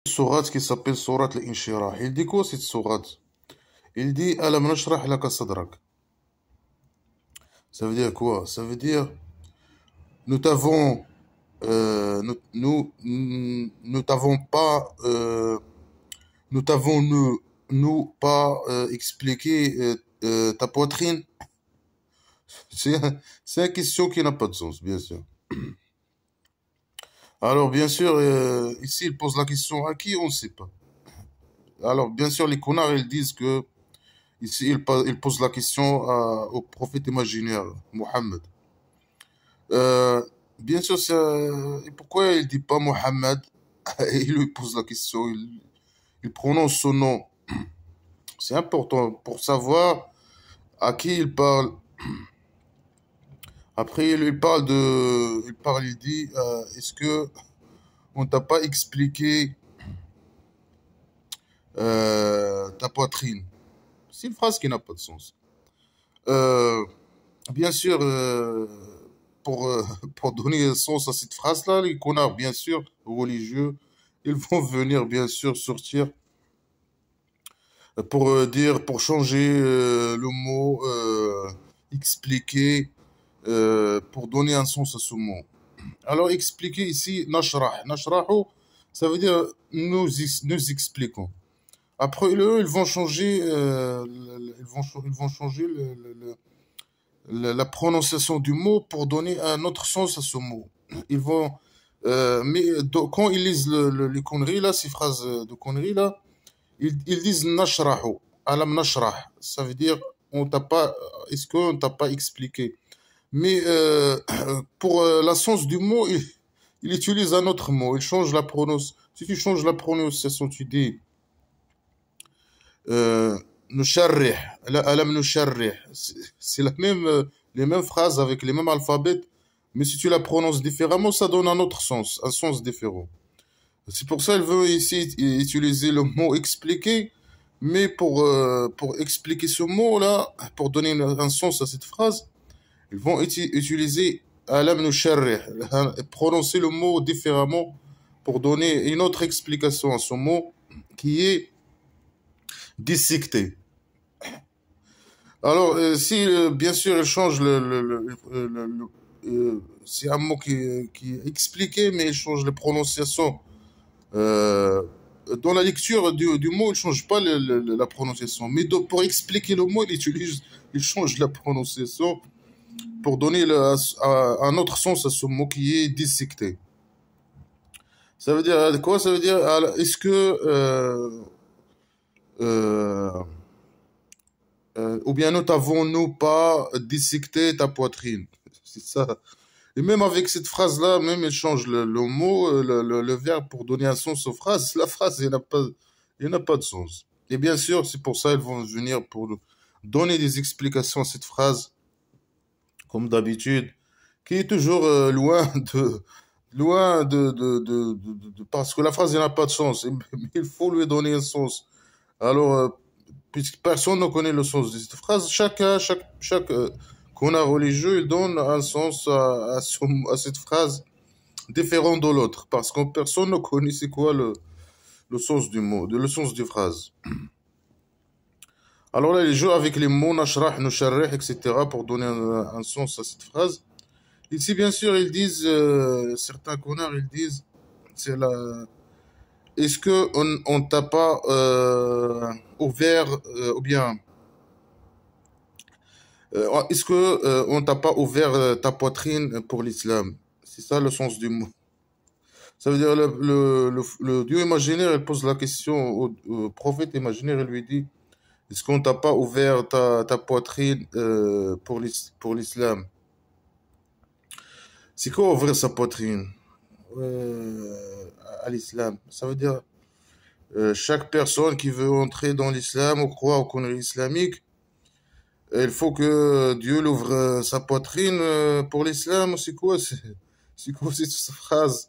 sourate qui s'appelle sourate al-Inshirah. Il dit quoi cette sourate? Il dit Alam nashrah laka sadrak. Ça veut dire quoi? Ça veut dire nous t'avons nous t'avons pas nous pas expliqué ta poitrine. C'est une question qui n'a pas de sens, bien sûr. Alors, bien sûr, ici, il pose la question à qui, on ne sait pas. Alors, bien sûr, les connards, ils disent que, ici, ils posent la question au prophète imaginaire, Mohammed. Bien sûr, et pourquoi il dit pas Mohammed? Et il lui pose la question, il prononce son nom. C'est important pour savoir à qui il parle. Après, il dit, est-ce que on t'a pas expliqué ta poitrine? C'est une phrase qui n'a pas de sens. Euh, Bien sûr, pour, euh, pour donner sens à cette phrase-là, les connards, bien sûr, religieux, ils vont venir, bien sûr, sortir pour dire, pour changer le mot, expliquer, pour donner un sens à ce mot. Alors, expliquer ici, nashrah. Nashrahu, ça veut dire nous expliquons. Après, eux, ils vont changer, ils vont changer la prononciation du mot pour donner un autre sens à ce mot. Ils vont, quand ils lisent les conneries là, ces phrases de conneries là, ils disent nashrahu, alam nashrah. Ça veut dire on t'a pas, est-ce qu'on t'a pas expliqué? Mais pour la sens du mot, il utilise un autre mot. Il change la prononciation. Si tu changes la prononciation, tu dis نشرح لا ألم نشرح c'est la même les mêmes phrases avec les mêmes alphabets mais si tu la prononces différemment ça donne un autre sens un sens différent c'est pour ça il veut ici utiliser le mot expliquer mais pour expliquer ce mot là pour donner un sens à cette phrase ils vont utiliser ألم نشرح prononcer le mot différemment pour donner une autre explication à ce mot qui est dissecter. Alors, si bien sûr il change c'est un mot qui est expliqué, mais il change les prononciations. Euh, dans la lecture du mot, il ne change pas la prononciation. Mais pour expliquer le mot, il change la prononciation pour donner un autre sens à ce mot qui est dissecté. Ça veut dire quoi? Ça veut dire, est-ce que euh, ou bien nous t'avons-nous pas dissecté ta poitrine? C'est ça. Et même avec cette phrase-là, même elle change le mot, le verbe pour donner un sens aux phrases. La phrase, il n'a pas de sens. Et bien sûr, c'est pour ça qu'ils vont venir pour donner des explications à cette phrase, comme d'habitude, qui est toujours parce que la phrase, elle n'a pas de sens. Mais il faut lui donner un sens. Alors, puisque personne ne connaît le sens de cette phrase, chaque connard religieux, il donne un sens à cette phrase différent de l'autre, parce que personne ne connaît c'est quoi le sens du mot, le sens du phrase. Alors là, ils jouent avec les mots nashrah, nusharrih, etc. pour donner un sens à cette phrase. Ici, bien sûr, ils disent, certains connards, ils disent, c'est la, est-ce que on t'a pas ouvert, ou bien est-ce que on t'a pas ouvert ta poitrine pour l'islam? C'est ça le sens du mot. Ça veut dire le Dieu imaginaire, il pose la question au prophète imaginaire, il lui dit, est-ce qu'on t'a pas ouvert ta poitrine pour l'islam? C'est quoi ouvrir sa poitrine à l'islam? Ça veut dire chaque personne qui veut entrer dans l'islam ou croire aux conneries islamiques, il faut que Dieu l'ouvre sa poitrine pour l'islam. C'est quoi cette phrase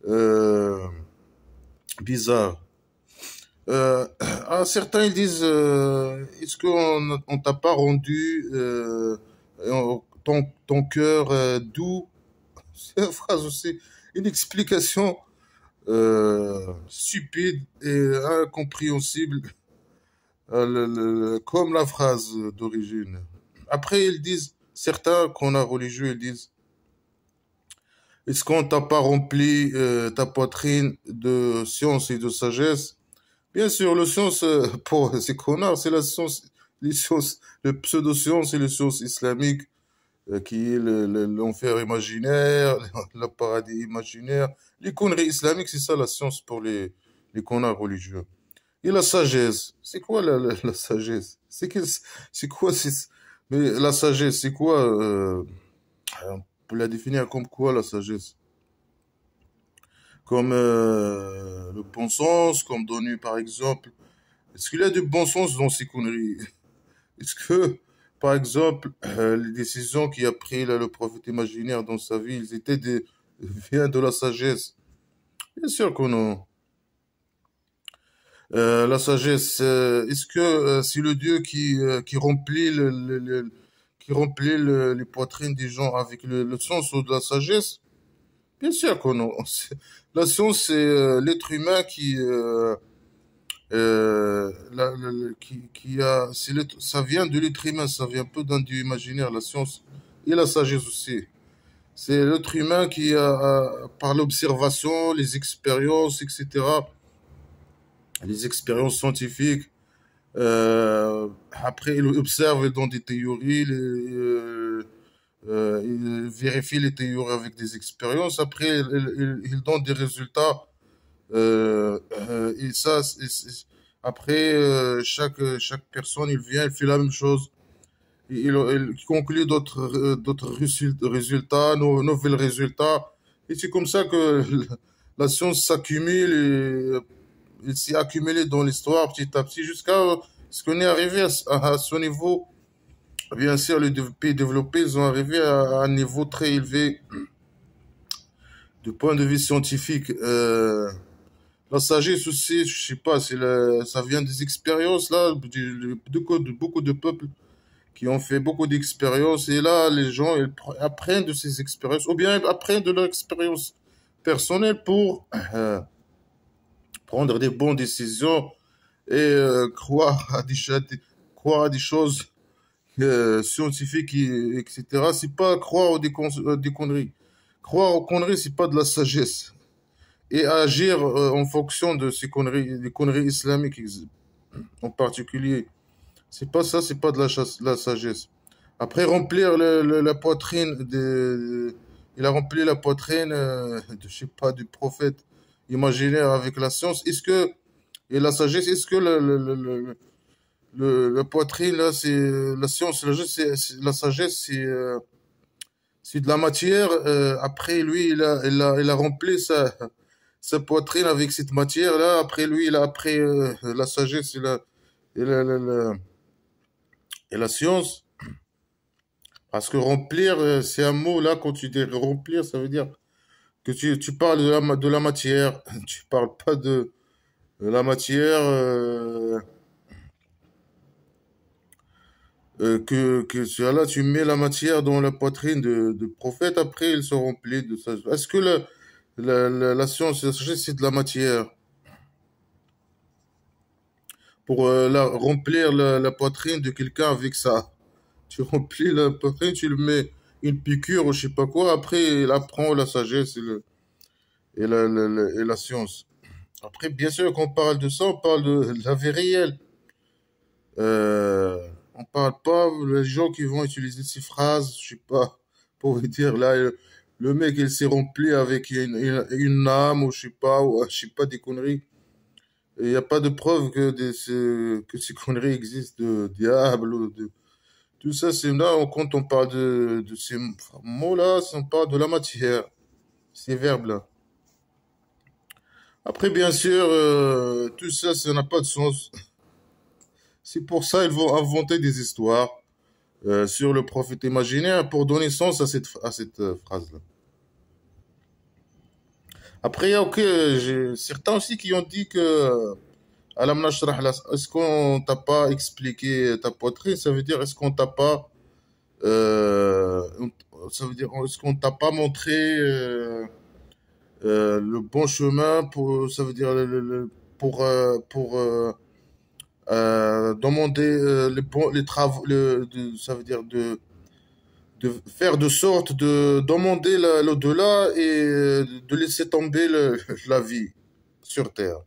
euh, bizarre? Certains ils disent est-ce qu'on t'a pas rendu ton cœur doux? C'est une phrase aussi, une explication stupide et incompréhensible, comme la phrase d'origine. Après, ils disent, certains qu'on a religieux, ils disent, est-ce qu'on t'a pas rempli ta poitrine de science et de sagesse? Bien sûr, le science, pour ces connards, c'est la science, les sciences, le pseudo-science et les sciences islamiques, qui est l'enfer imaginaire, le paradis imaginaire. Les conneries islamiques, c'est ça la science pour les connards religieux. Et la sagesse, c'est quoi la sagesse? C'est quoi, mais la sagesse, c'est quoi, on peut la définir comme quoi la sagesse? Comme le bon sens, comme donner par exemple. Est-ce qu'il y a du bon sens dans ces conneries? Est-ce que, par exemple, les décisions qu'il a prises le prophète imaginaire dans sa vie, ils étaient viennent de la sagesse? Bien sûr que non. La sagesse, est-ce que c'est le Dieu qui remplit qui remplit les poitrines des gens avec le sens de la sagesse? Bien sûr que non. La science, c'est l'être humain qui a, ça vient de l'être humain, ça vient peu d'un Dieu imaginaire, la science et la sagesse aussi. C'est l'être humain qui par l'observation, les expériences, etc., les expériences scientifiques, après il observe dans des théories, il vérifie les théories avec des expériences, après il donne des résultats. Et ça, après, chaque personne, il vient, il fait la même chose. Il conclut d'autres résultats, nouveaux résultats. Et c'est comme ça que la science s'accumule et s'est accumulée dans l'histoire petit à petit jusqu'à ce qu'on est arrivé à ce niveau. Bien sûr, les pays développés, ils ont arrivé à un niveau très élevé du point de vue scientifique. La sagesse aussi, je sais pas, ça vient des expériences là, de beaucoup de peuples qui ont fait beaucoup d'expériences et là, les gens ils apprennent de ces expériences ou bien ils apprennent de leur expérience personnelle pour prendre des bonnes décisions et croire à des choses scientifiques, etc. C'est pas croire des conneries. Croire aux conneries, c'est pas de la sagesse. Et agir en fonction de ces conneries, des conneries islamiques en particulier. C'est pas ça, c'est pas de la sagesse. Après, remplir la poitrine il a rempli la poitrine je sais pas, du prophète imaginaire avec la science. Et la sagesse, est-ce que la poitrine, là, c'est la science, la sagesse, c'est de la matière. Après, lui, il a rempli sa poitrine avec cette matière-là. Après, lui, il a appris la sagesse et et la science. Parce que remplir, c'est un mot, là, quand tu dis remplir, ça veut dire que tu parles de la matière. Tu parles pas de la matière là, tu mets la matière dans la poitrine de prophète, après, il se remplit de ça. Est-ce que la science, la sagesse, c'est de la matière? Pour remplir la poitrine de quelqu'un avec ça. Tu remplis la poitrine, tu le mets une piqûre ou je sais pas quoi, après il apprend la sagesse et la science. Après, bien sûr, quand on parle de ça, on parle de la vie réelle. On parle pas les gens qui vont utiliser ces phrases, je sais pas, pour dire là, le mec il s'est rempli avec une âme ou je sais pas, ou je sais pas des conneries. Il n'y a pas de preuve que ces conneries existent de diable ou de tout ça, c'est là, quand on parle de ces mots-là, on parle de la matière, ces verbes-là. Après, bien sûr, tout ça, ça n'a pas de sens. C'est pour ça qu'ils vont inventer des histoires sur le prophète imaginaire pour donner sens à cette phrase-là. Après, il y a j'ai certains aussi qui ont dit que Alam nashrah est-ce qu'on t'a pas expliqué ta poitrine? Ça veut dire, est-ce qu'on t'a pas ça veut dire, est-ce qu'on t'a pas montré le bon chemin pour, ça veut dire pour demander les travaux, ça veut dire de faire de sorte de demander l'au-delà et de laisser tomber la vie sur Terre.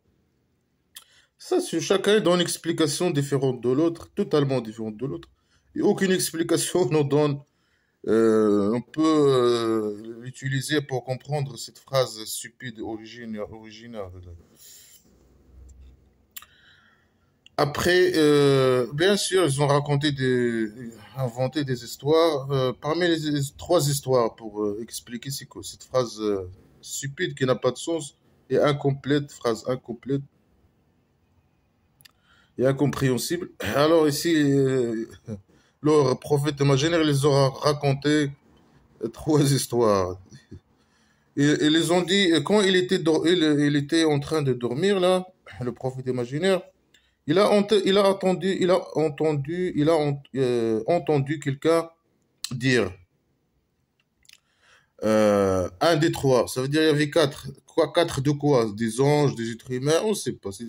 Ça, chacun donne une explication différente de l'autre, totalement différente de l'autre. Et aucune explication nous donne. On peut l'utiliser pour comprendre cette phrase stupide originaire. Après, bien sûr, ils ont inventé des histoires. Parmi les trois histoires pour expliquer c'est quoi cette phrase stupide qui n'a pas de sens et incomplète, phrase incomplète et incompréhensible. Alors ici, leur prophète imaginaire les aura raconté trois histoires. Ils les ont dit, quand il était en train de dormir, là, le prophète imaginaire, il a entendu quelqu'un dire un des trois. Ça veut dire il y avait quatre. Quoi, quatre de quoi? Des anges, des êtres humains? On ne sait pas. C'est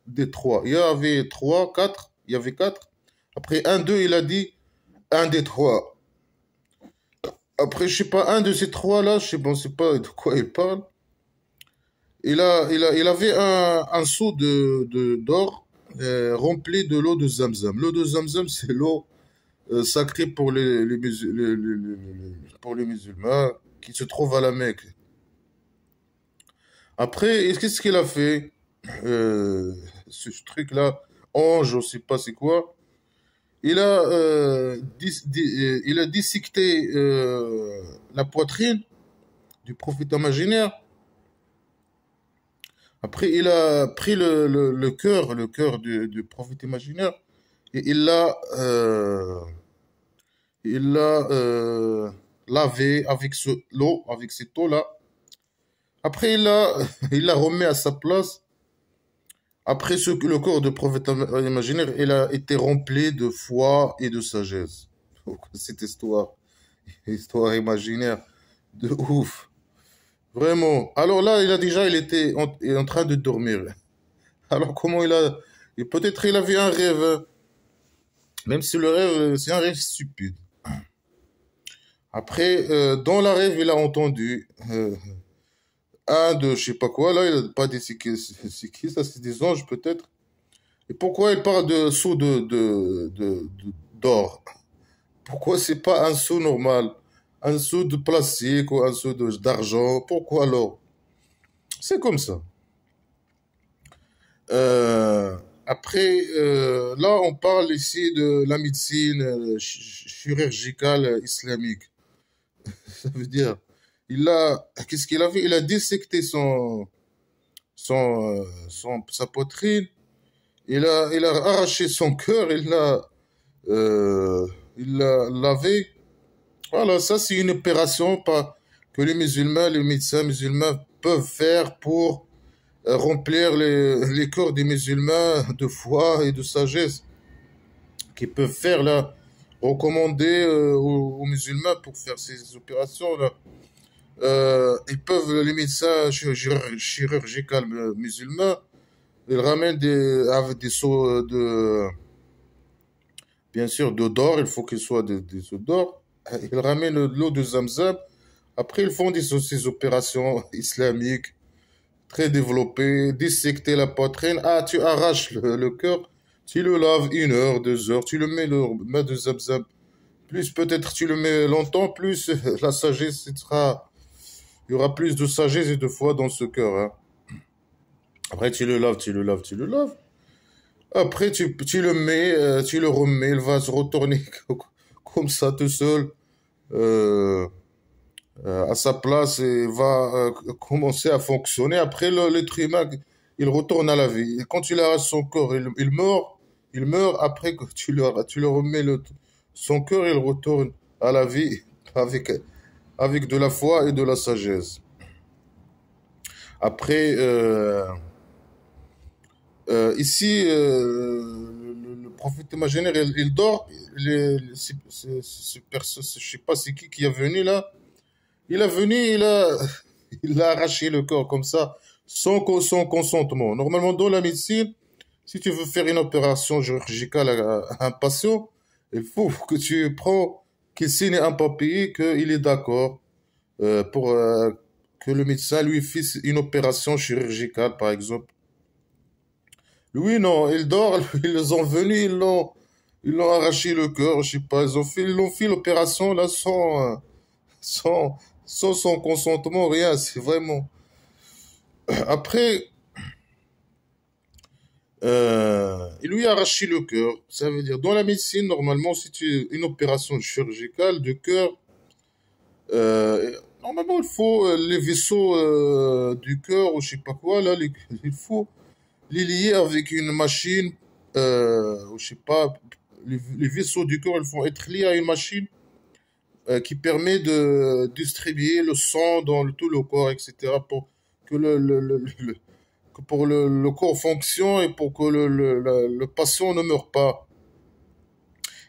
des trois. Il y avait trois, quatre. Il y avait quatre. Après un, deux, il a dit un des trois. Après, je sais pas, un de ces trois-là, je sais pas, on sait pas de quoi il parle. Il avait un seau d'or rempli de l'eau de Zamzam. L'eau de Zamzam, c'est l'eau sacrée pour pour les musulmans qui se trouvent à la Mecque. Après, qu'est-ce qu'il a fait ce truc-là, ange, je sais pas c'est quoi. Il a dissecté la poitrine du prophète imaginaire. Après, il a pris le cœur du prophète imaginaire et il l'a lavé avec l'eau, avec cette eau-là. Après, il l'a remis à sa place. Après, le corps du prophète imaginaire, il a été rempli de foi et de sagesse. Cette histoire imaginaire de ouf. Vraiment. Alors là, il est en train de dormir. Alors comment peut-être il avait un rêve, hein. Même si le rêve, c'est un rêve stupide. Après, dans la rêve, il a entendu un de je sais pas quoi. Là, il n'a pas dit c'est qui, ça, c'est des anges peut-être. Et pourquoi il parle de seau d'or? Pourquoi c'est pas un seau normal? Un seau de plastique ou un seau d'argent? Pourquoi l'or? C'est comme ça. Après, là, on parle ici de la médecine chirurgicale islamique. Ça veut dire, qu'est-ce qu'il a fait? Il a dissecté sa poitrine, il a arraché son cœur, il l'a lavé. Voilà, ça c'est une opération que les médecins musulmans peuvent faire pour remplir les corps des musulmans de foi et de sagesse, qui peuvent faire là, recommander aux musulmans pour faire ces opérations-là. Les médecins chirurgicaux musulmans, ils ramènent avec des seaux bien sûr, d'or, il faut qu'ils soient des seaux d'or. Ils ramènent de l'eau de Zamzam. Après, ils font ces opérations islamiques très développées, dissecter la poitrine. Ah, tu arraches le cœur, tu le laves 1 heure, 2 heures, tu le mets de Zamzam. Plus peut-être tu le mets longtemps, plus la sagesse il y aura plus de sagesse et de foi dans ce cœur, hein. Après, tu le laves, tu le laves, tu le laves. Après, tu le mets, tu le remets, il va se retourner comme ça tout seul à sa place et va commencer à fonctionner. Après, l'être humain, il retourne à la vie. Et quand il arrache son corps, il meurt. Il meurt. Après que tu le remets son cœur, il retourne à la vie avec de la foi et de la sagesse. Après, ici, le prophète imaginaire, il dort. Je sais pas c'est qui est venu là. Il est venu, il a arraché le corps comme ça, sans consentement. Normalement, dans la médecine, si tu veux faire une opération chirurgicale à un patient, il faut que tu prends, qu'il signe un papier, qu'il est d'accord pour que le médecin lui fasse une opération chirurgicale, par exemple. Lui, non, il dort, ils ont venu, ils l'ont arraché le cœur, je sais pas, ils l'ont fait l'opération là sans, sans son consentement, rien, c'est vraiment. Après, il lui a arraché le cœur. Ça veut dire, dans la médecine, normalement, si tu une opération chirurgicale de cœur, normalement, il faut les vaisseaux du cœur ou je sais pas quoi, là, il faut les lier avec une machine, ou je sais pas, les vaisseaux du cœur, ils vont être liés à une machine qui permet de distribuer le sang dans tout le corps, etc., pour que que pour le corps fonctionne et pour que le patient ne meure pas.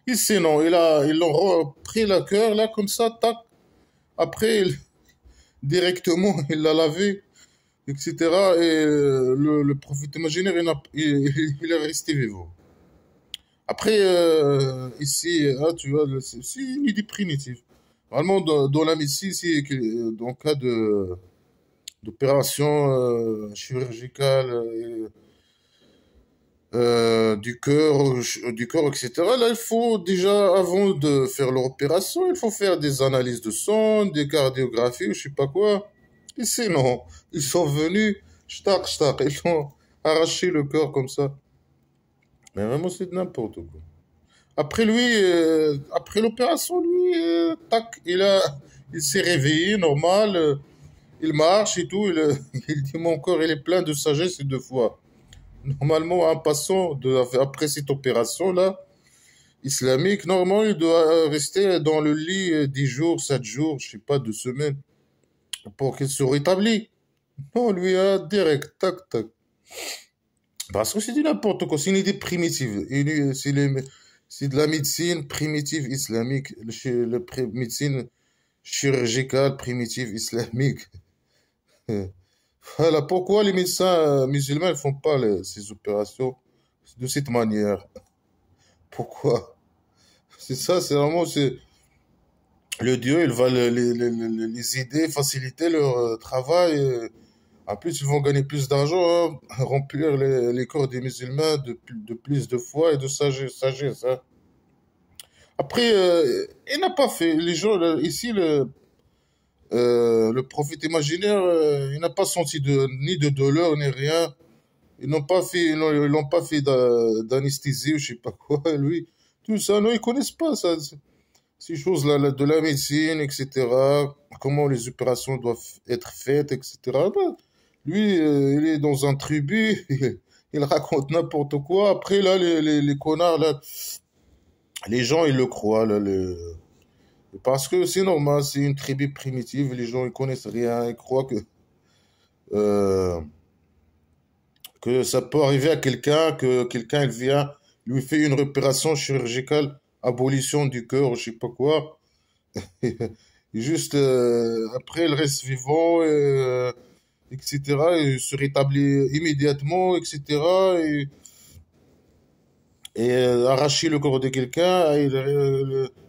Ici, non, ils l'ont pris le cœur, là, comme ça, tac. Après, directement, il l'a lavé, etc. Et le prophète imaginaire, il est resté vivant. Après, ici, ah, tu vois, c'est une idée primitive. Normalement, dans la médecine, dans le cas d'opération chirurgicale du corps, etc. Là, il faut déjà, avant de faire l'opération, il faut faire des analyses de sang, des cardiographies, je sais pas quoi. Et sinon, ils sont venus, shtak, ils ont arraché le corps comme ça. Mais vraiment, c'est de n'importe quoi. Après lui, après l'opération, lui, tac, il s'est réveillé, normal, il marche et tout, il dit mon corps, il est plein de sagesse et de foi. Normalement, un patient, après cette opération-là, islamique, normalement, il doit rester dans le lit 10 jours, 7 jours, je sais pas, 2 semaines, pour qu'il se rétablisse. Non, lui, direct, tac, tac. Parce que c'est du n'importe quoi, c'est une idée primitive. C'est de la médecine primitive islamique, médecine chirurgicale primitive islamique. Voilà pourquoi les médecins musulmans ne font pas ces opérations de cette manière. Pourquoi? C'est ça, c'est vraiment, c'est le Dieu, il va les aider, faciliter leur travail. En plus, ils vont gagner plus d'argent, hein, remplir les corps des musulmans de plus de foi et de sagesse, hein. Après, il n'a pas fait, les gens, là, ici, le prophète imaginaire, il n'a pas senti ni de douleur, ni rien. Ils n'ont pas fait d'anesthésie ou je sais pas quoi, lui. Tout ça, non, ils connaissent pas ça, ces choses-là, de la médecine, etc. Comment les opérations doivent être faites, etc. Ben, lui, il est dans un tribu, il raconte n'importe quoi. Après, là, les connards, là, les gens, ils le croient, là, parce que c'est normal, c'est une tribu primitive, les gens, ils connaissent rien, ils croient euh, que ça peut arriver à quelqu'un, que quelqu'un, il vient, lui fait une opération chirurgicale, abolition du cœur, je sais pas quoi. Et juste, après, il reste vivant, etc. Et se rétablit immédiatement, etc. Et arracher le corps de quelqu'un,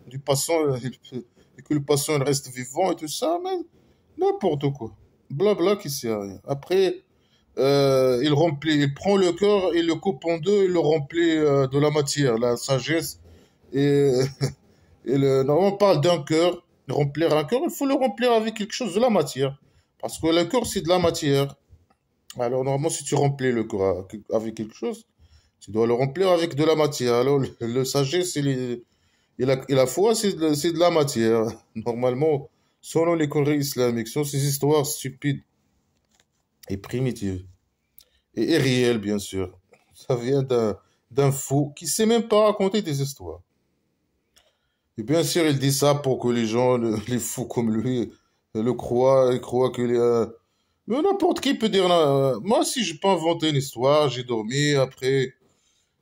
du patient, et que le patient il reste vivant et tout ça, mais n'importe quoi. Blabla qui sert à rien. Après, il prend le corps, il le coupe en deux, il le remplit de la matière, la sagesse. Et, normalement, on parle d'un cœur. Remplir un cœur, il faut le remplir avec quelque chose de la matière. Parce que le cœur, c'est de la matière. Alors, normalement, si tu remplis le corps avec quelque chose, tu dois le remplir avec de la matière. Alors, le sagesse et la foi, c'est de la matière. Normalement, selon les Corées islamiques, sont ces histoires stupides et primitives. Et irréelles, bien sûr. Ça vient d'un fou qui sait même pas raconter des histoires. Et bien sûr, il dit ça pour que les gens, les fous comme lui, le croient et croient que mais n'importe qui peut dire, moi, si je peux inventer une histoire, j'ai dormi, après,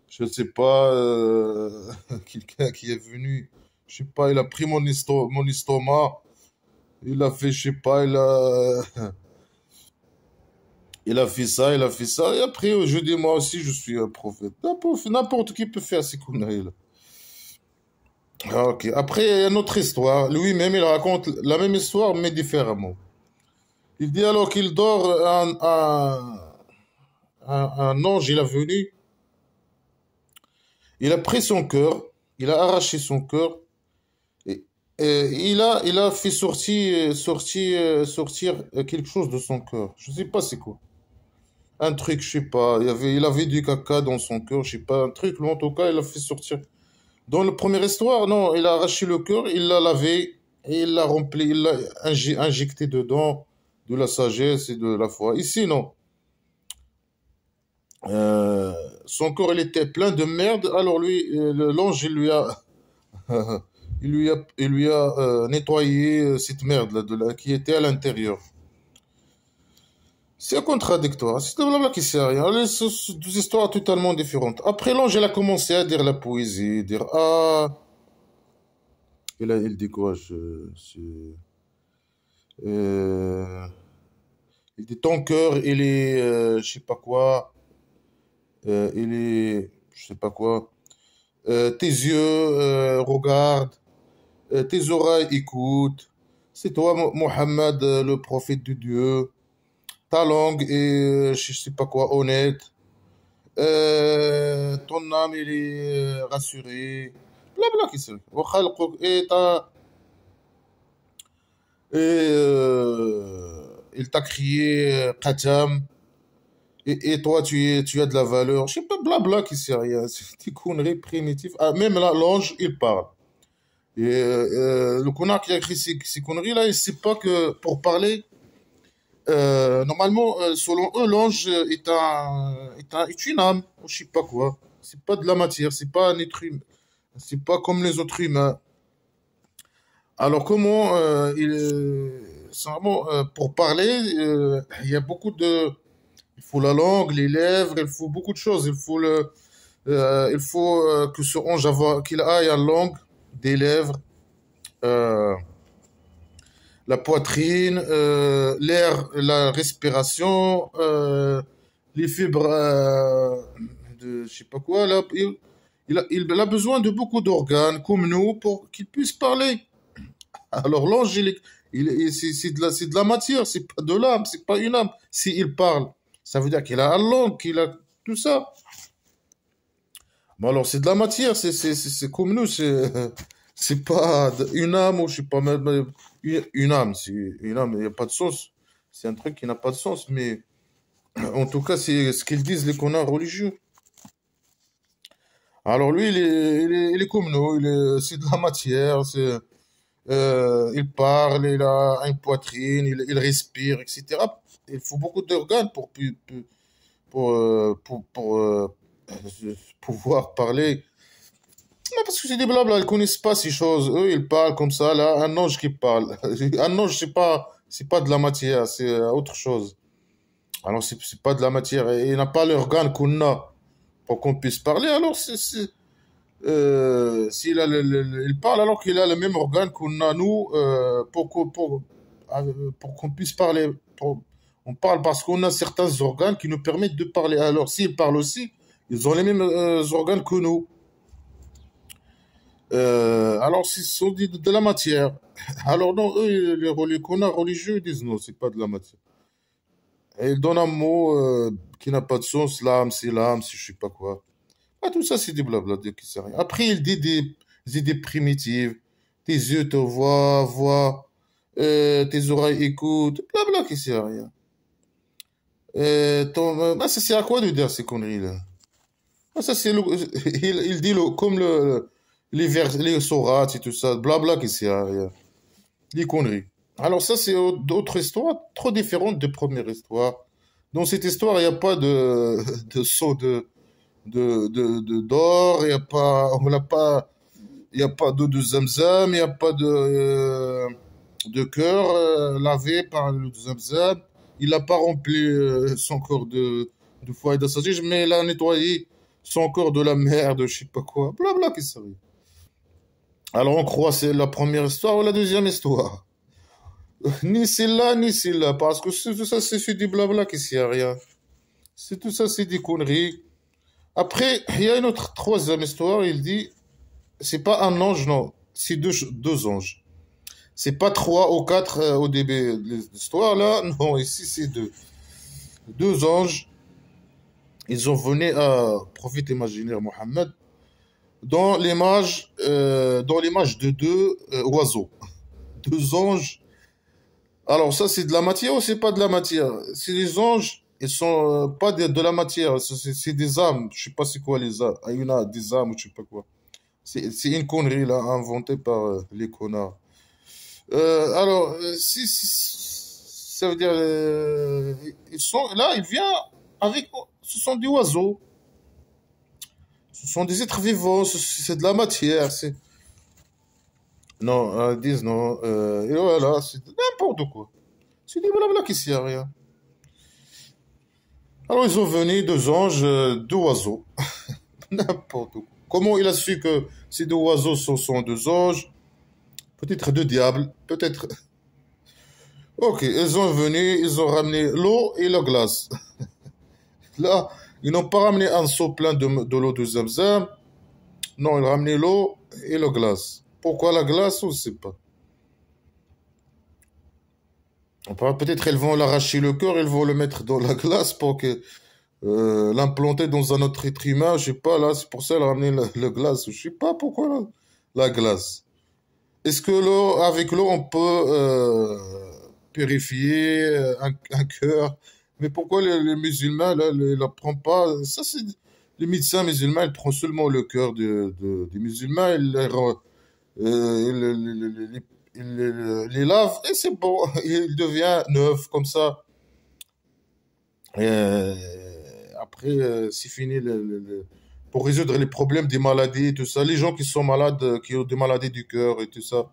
je ne sais pas, quelqu'un qui est venu, je sais pas, il a pris mon estomac, Il a fait, je sais pas, il a fait ça, il a fait ça. Et après, je dis, moi aussi, je suis un prophète. N'importe qui peut faire ces conneries-là. Ah, ok. Après, il y a une autre histoire. Lui-même, il raconte la même histoire, mais différemment. Il dit alors qu'il dort, un ange, il est venu, il a pris son cœur, il a arraché son cœur, et, il a fait sortir quelque chose de son cœur. Je sais pas c'est quoi. Un truc, je sais pas. Il avait du caca dans son cœur, je sais pas, un truc, mais en tout cas, il a fait sortir. Dans la première histoire, non, il a arraché le cœur, il l'a lavé, et il l'a rempli, il l'a injecté dedans de la sagesse et de la foi. Ici, non. Euh, Son corps, il était plein de merde, alors lui, l'ange, il lui a nettoyé cette merde-là, qui était à l'intérieur. C'est contradictoire, c'est de blabla qui sert à rien. C'est deux histoires totalement différentes. Après, l'ange, il a commencé à dire la poésie, dire ah. Il dit quoi euh, il dit ton cœur, il est, je sais pas quoi, il est, je sais pas quoi. Tes yeux regardent, tes oreilles écoutent. C'est toi, Mohammed, le prophète de Dieu. Ta langue est, je sais pas quoi, honnête. Ton âme, il est rassurée. Blabla qui c'est. Il t'a crié Qatam. Et toi, tu as de la valeur. Je sais pas, blabla qui sait rien. C'est des conneries primitives. Ah, même là, l'ange, il parle. Et le connard qui a écrit ces conneries-là, il sait pas que pour parler, normalement, selon eux, l'ange est une âme, ou je sais pas quoi. C'est pas de la matière, c'est pas un être humain, c'est pas comme les autres humains. Alors comment sincèrement, pour parler, il y a beaucoup de, il faut la langue, les lèvres, il faut beaucoup de choses. Il faut que ce ange qu'il aille à la langue, des lèvres, euh, la poitrine, l'air, la respiration, les fibres de je sais pas quoi. Là, il a besoin de beaucoup d'organes comme nous pour qu'il puisse parler. Alors l'ange, c'est de la matière, c'est pas de l'âme, c'est pas une âme. S'il parle, ça veut dire qu'il a la langue, qu'il a tout ça. Bon alors c'est de la matière, c'est comme nous, c'est pas une âme ou je sais pas même une âme, c'est une âme, il n'y a pas de sens. C'est un truc qui n'a pas de sens, mais en tout cas c'est ce qu'ils disent les connards religieux. Alors lui il est comme nous, c'est de la matière, il parle, il a une poitrine, il respire, etc. Il faut beaucoup d'organes pour pouvoir parler. Non, parce que c'est des blabla, ils connaissent pas ces choses. Eux, ils parlent comme ça, là, un ange qui parle. Un ange, c'est pas de la matière, c'est autre chose. Alors, c'est pas de la matière. Et il n'a pas l'organe qu'on a pour qu'on puisse parler. Alors, s'il a il parle alors qu'il a le même organe qu'on a nous pour qu'on puisse parler. On parle parce qu'on a certains organes qui nous permettent de parler. Alors, s'ils parlent aussi, ils ont les mêmes organes que nous. Alors, ce sont de la matière. Alors, non, eux, les connards religieux, ils disent non, c'est pas de la matière. Et ils donnent un mot qui n'a pas de sens, l'âme, c'est je sais pas quoi. Ah, tout ça, c'est des blabla, qui sert à rien. Après, il dit des idées primitives. Tes yeux te voient, tes oreilles écoutent, blabla qui sert à rien. Bah, ça sert à quoi de dire ces conneries-là? Ah, ça, il dit comme les sourates et tout ça, blabla qui sert à rien. Des conneries. Alors ça, c'est d'autres histoires trop différentes de première histoire. Dans cette histoire, il n'y a pas de saut d'or, il n'y a pas, on l'a pas, il n'y a pas d'eau de zamzam, il n'y a pas de cœur lavé par le zamzam. Il n'a pas rempli son corps de foi et de sagesse, mais il a nettoyé son corps de la merde, je sais pas quoi. Blabla, qu'est-ce que ça veut dire. Alors on croit c'est la première histoire ou la deuxième histoire. Ni celle-là, ni celle-là, parce que tout ça, c'est du blabla qui sert à rien. C'est tout ça, c'est des conneries. Après, il y a une autre troisième histoire, il dit, c'est pas un ange, non, c'est deux anges. C'est pas trois ou quatre au début de l'histoire, là, non, ici c'est deux. Deux anges, ils ont venu à prophète imaginaire Mohammed dans l'image de deux oiseaux. Deux anges. Alors ça, c'est de la matière ou c'est pas de la matière? C'est les anges, ils sont pas de la matière, c'est des âmes. Je sais pas c'est quoi les âmes. Ah, il y en a des âmes ou je sais pas quoi. C'est une connerie là, inventée par les connards. Ça veut dire, ils sont là, il vient avec, ce sont des oiseaux, ce sont des êtres vivants, c'est de la matière. Non, ils disent non, et voilà, c'est n'importe quoi. C'est des blabla qui sert à rien. Alors ils ont venu deux anges, deux oiseaux, n'importe quoi. Comment il a su que ces deux oiseaux sont deux anges? Peut-être deux diables, peut-être. Ok, ils ont venu, ils ont ramené l'eau et la glace. Là, ils n'ont pas ramené un seau plein de l'eau de Zamzam. Non, ils ont ramené l'eau et la glace. Pourquoi la glace, on ne sait pas. Peut-être elles vont l'arracher le cœur, elles vont le mettre dans la glace pour que l'implanter dans un autre être humain. Je sais pas, là, c'est pour ça qu'elle a ramené la glace. Je sais pas pourquoi la glace. Est-ce que l'eau, avec l'eau, on peut purifier un cœur? Mais pourquoi les musulmans, là, ne la prennent pas? Ça, c'est les médecins musulmans, ils prennent seulement le cœur des musulmans, ils les lavent et c'est bon. Il devient neuf comme ça. Euh, Après, c'est fini pour résoudre les problèmes des maladies et tout ça. Les gens qui sont malades, qui ont des maladies du cœur et tout ça,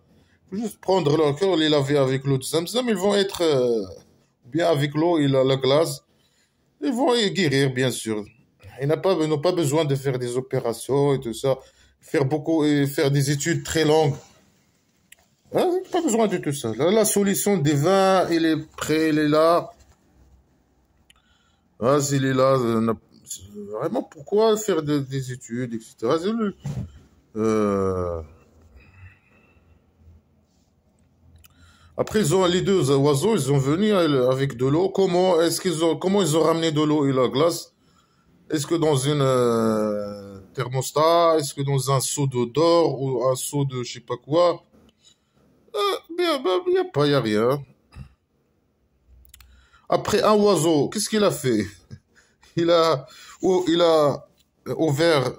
faut juste prendre leur cœur, les laver avec l'eau de Zamzam, ils vont être bien avec l'eau et la glace. Ils vont y guérir, bien sûr. Ils n'ont pas besoin de faire des opérations et tout ça, faire beaucoup et faire des études très longues. Hein, pas besoin de tout ça. Là, la solution divine, il est prêt, il est là. Ah, s'il est là, vraiment, pourquoi faire des études, etc. Euh, Après, les deux oiseaux, ils ont venu avec de l'eau. Comment ils ont ramené de l'eau et la glace? Est-ce que dans une thermostat? Est-ce que dans un seau d'or ou un seau de je sais pas quoi? Bien, ben, il n'y a pas, il n'y a rien. Après, un oiseau, qu'est-ce qu'il a fait? Il a, il a ouvert,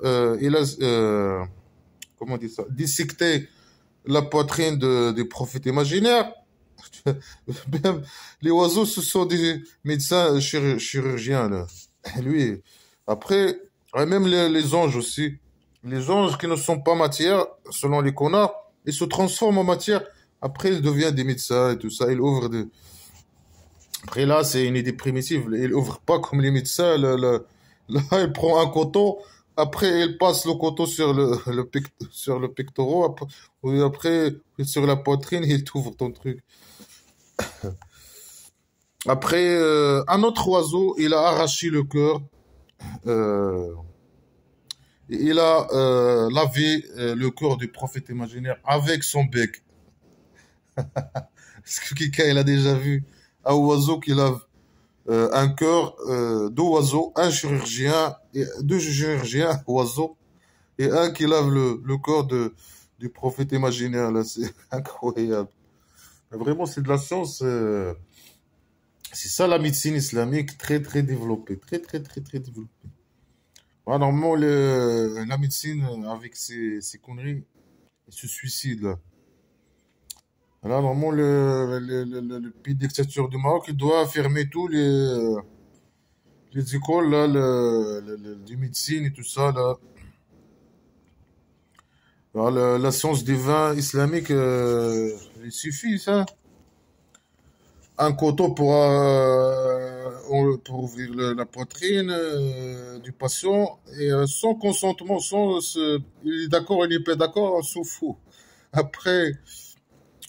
comment on dit ça, dissecté la poitrine des prophètes imaginaires. Même les oiseaux, ce sont des médecins chirurgiens, là. Lui, après, même les anges aussi. Les anges qui ne sont pas matière, selon les connards, ils se transforment en matière. Après, ils deviennent des médecins et tout ça. Ils ouvrent des. Après, là, c'est une idée primitive. Ils ouvrent pas comme les médecins. Là, il prend un coton. Après, il passe le coton sur sur le pectoral. Après, sur la poitrine, il t'ouvre ton truc. Après, un autre oiseau, il a arraché le cœur. euh, il a lavé le cœur du prophète imaginaire avec son bec. Est-ce que quelqu'un il a déjà vu un oiseau qui lave un cœur d'oiseau, un chirurgien, deux chirurgiens oiseaux, et un qui lave le corps du prophète imaginaire. Là, c'est incroyable. Vraiment, c'est de la science. C'est ça la médecine islamique, très très développée, très très très très développée. Ouais, normalement, la médecine, avec ses conneries, elle se suicide là. Là, normalement, le pays de dictature du Maroc, il doit fermer tous les écoles là, de médecine et tout ça là. Alors, la science des vins islamiques, il suffit ça. Un coton pour ouvrir la poitrine du patient et sans consentement, il est d'accord, il n'est pas d'accord, on s'en fout. Après,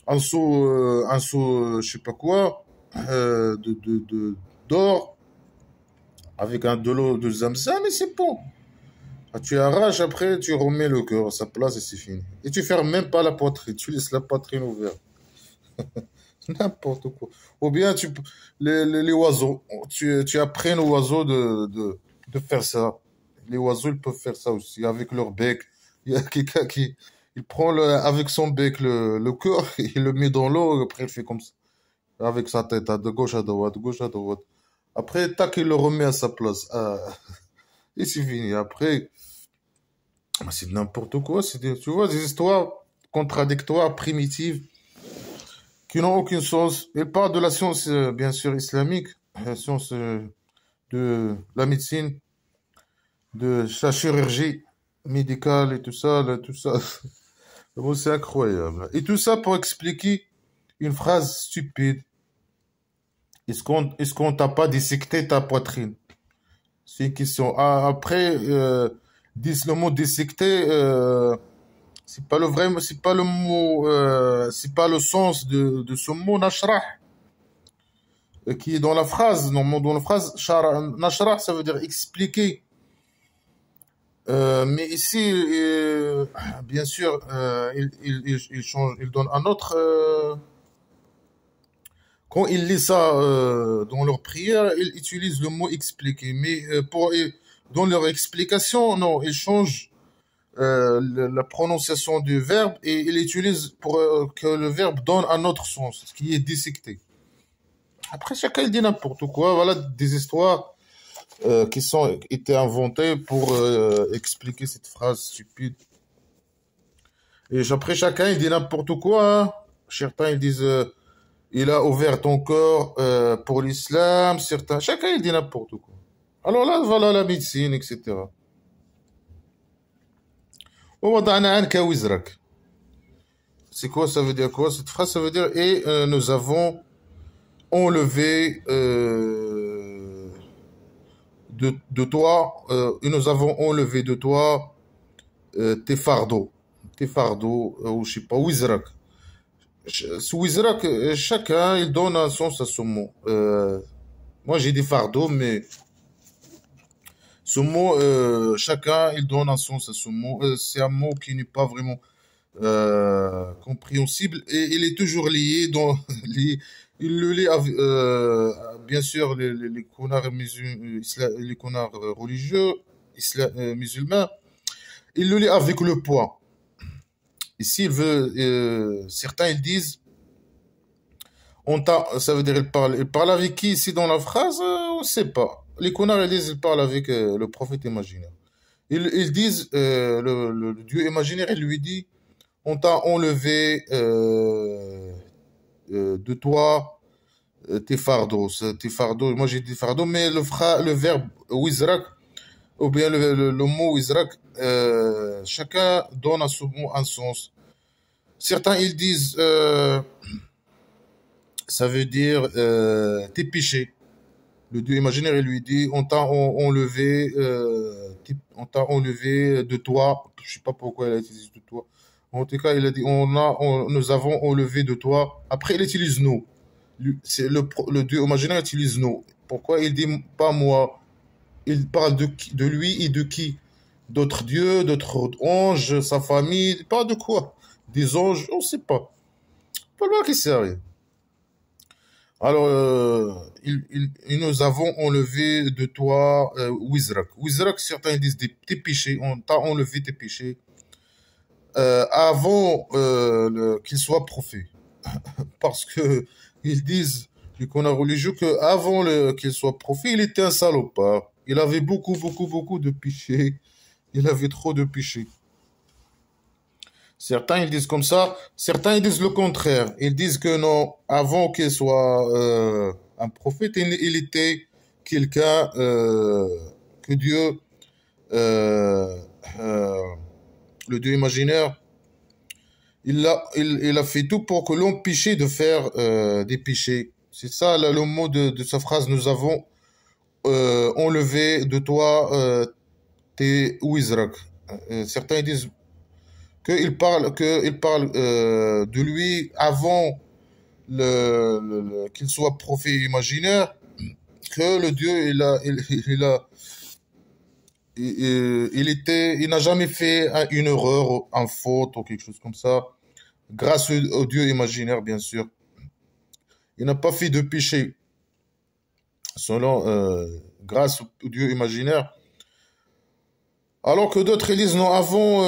un seau, je sais pas quoi, d'or, avec de l'eau de zamzam, et c'est bon. Ah, tu arraches, après, tu remets le cœur à sa place et c'est fini. Et tu fermes même pas la poitrine, tu laisses la poitrine ouverte. N'importe quoi. Ou bien les oiseaux, tu apprennes aux oiseaux de faire ça. Les oiseaux, ils peuvent faire ça aussi, avec leur bec. Il y a quelqu'un qui il prend avec son bec le cœur, il le met dans l'eau, après il fait comme ça, avec sa tête, de gauche à droite, de gauche à droite. Après, tac, il le remet à sa place. Ah, et c'est fini. Après, c'est n'importe quoi. Tu vois, des histoires contradictoires, primitives, qui n'ont aucun sens. Il parle de la science, bien sûr, islamique, la science de la médecine, de la chirurgie médicale et tout ça, là, tout ça. Bon, c'est incroyable. Et tout ça pour expliquer une phrase stupide. Est-ce qu'on t'a pas dissecté ta poitrine? C'est une question. Ah, après, le mot dissecté, c'est pas le vrai, c'est pas le mot, c'est pas le sens de ce mot nashrah qui est dans la phrase. Normalement, dans la phrase, nashrah, ça veut dire expliquer. Mais ici, bien sûr, il change, il donne un autre. Quand ils lisent ça dans leur prière, ils utilisent le mot expliquer. Mais dans leur explication, non, ils changent la prononciation du verbe et ils utilisent pour que le verbe donne un autre sens, ce qui est dissecté. Après, chacun il dit n'importe quoi. Voilà des histoires qui sont été inventées pour expliquer cette phrase stupide. Et après, chacun il dit n'importe quoi. Hein. Certains ils disent il a ouvert ton corps pour l'islam. Certains, chacun il dit n'importe quoi. Alors là, voilà la médecine, etc. ووضعنا عنك وزرك. C'est quoi, ça veut dire quoi? Cette phrase, ça veut dire et nous avons enlevé de toi, et nous avons enlevé de toi tes fardeaux, ou je sais pas, wizrak. Ce wizrak, chacun, il donne un sens à ce mot. Moi, j'ai des fardeaux, mais ce mot, chacun, il donne un sens à ce mot. C'est un mot qui n'est pas vraiment compréhensible et il est toujours lié dans il le lie bien sûr les connards les connards religieux musulmans, il le lie avec le poids. Ici il veut certains ils disent ça veut dire il parle avec qui ici dans la phrase, on sait pas. Les connards ils disent il parle avec le prophète imaginaire. Ils disent le Dieu imaginaire il lui dit on t'a enlevé de toi tes fardeaux. Tes fardeaux. Moi j'ai dit fardeaux, mais le verbe wizrak, ou bien le mot wizrak, chacun donne à ce mot un sens. Certains ils disent ça veut dire tes péchés. Le Dieu imaginaire il lui dit on t'a enlevé de toi. Je sais pas pourquoi il a utilisé de toi. En tout cas, il a dit, nous avons enlevé de toi. Après, il utilise nous. C'est le Dieu imaginaire utilise nous. Pourquoi il dit pas moi? Il parle de lui et de qui? D'autres dieux, d'autres anges, sa famille. Pas de quoi? Des anges, on sait pas. Pas le qui sait rien. Alors, nous avons enlevé de toi wizrak. Wizrak, certains disent tes péchés. On t'a enlevé tes péchés. Avant qu'il soit prophète. Parce que ils disent, les connards religieux, qu'avant qu'il soit prophète, il était un salopard. Il avait beaucoup, beaucoup, beaucoup de péchés. Il avait trop de péchés. Certains, ils disent comme ça. Certains, ils disent le contraire. Ils disent que non, avant qu'il soit un prophète, il était quelqu'un que Dieu... le Dieu imaginaire, il a fait tout pour que l'empêcher de faire des péchés. C'est ça le mot de sa phrase. Nous avons enlevé de toi tes wizrak. Certains disent qu'il parle de lui avant qu'il soit prophète imaginaire, que le Dieu, il n'a jamais fait une erreur, un faute ou quelque chose comme ça, grâce au Dieu imaginaire, bien sûr. Il n'a pas fait de péché, selon, grâce au Dieu imaginaire. Alors que d'autres ils disent non, avant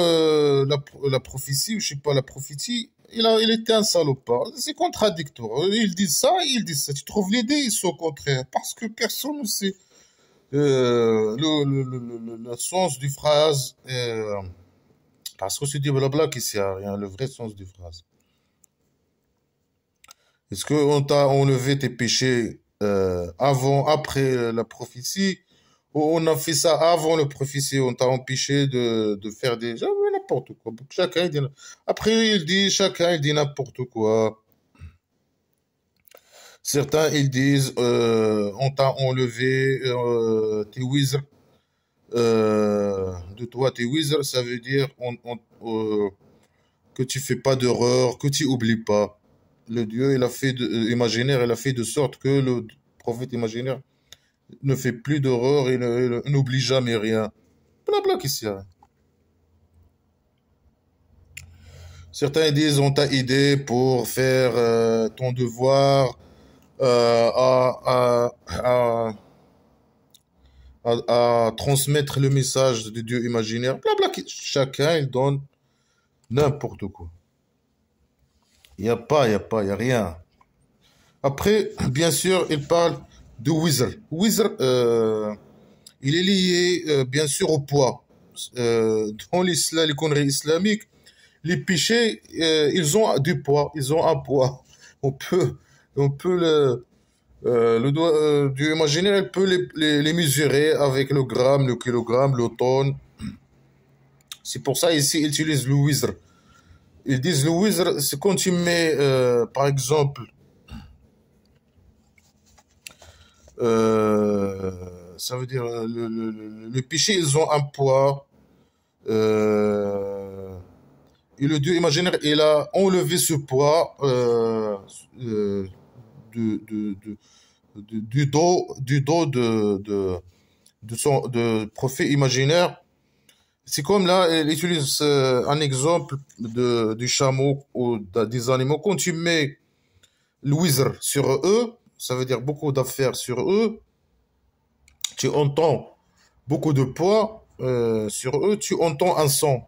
la prophétie, ou je sais pas, la prophétie, il était un salopard. C'est contradictoire. Ils disent ça, ils disent ça. Tu trouves l'idée, ils sont contraires. Parce que personne ne sait le sens du phrase. Parce que c'est du blabla qui sert à rien, le vrai sens du phrase. Est-ce qu'on t'a enlevé tes péchés avant, après la prophétie? Ou on a fait ça avant le prophétie, on t'a empêché de faire des... n'importe quoi. Chacun il dit... Après, chacun il dit n'importe quoi. Certains, ils disent, on t'a enlevé tes wizards. De toi, tes wizards, ça veut dire que tu fais pas d'erreur, que tu oublies pas. Le Dieu, imaginaire, il a fait de sorte que le prophète imaginaire ne fait plus d'erreur, il n'oublie jamais rien. Blabla qui s'y a. Certains disent, on t'a aidé pour faire ton devoir à transmettre le message de Dieu imaginaire. Blabla, chacun il donne n'importe quoi. Il n'y a pas, il n'y a rien. Après, bien sûr, il parle de wizard. Wizard, il est lié, bien sûr, au poids. Dans l'islam, les conneries islamiques, les péchés, ils ont du poids, ils ont un poids. On peut le doigt du imaginaire, il peut les mesurer avec le gramme, le kilogramme, le tonne. C'est pour ça ici, ils utilisent le wizard. Ils disent le wizard, c'est quand tu mets, par exemple, ça veut dire le péché, ils ont un poids. Et le Dieu imaginaire, il a enlevé ce poids de, de, de, du dos de prophète imaginaire. C'est comme là, il utilise un exemple du chameau ou des animaux. Quand tu mets le wizard sur eux, ça veut dire beaucoup d'affaires sur eux, tu entends beaucoup de poids sur eux, tu entends un son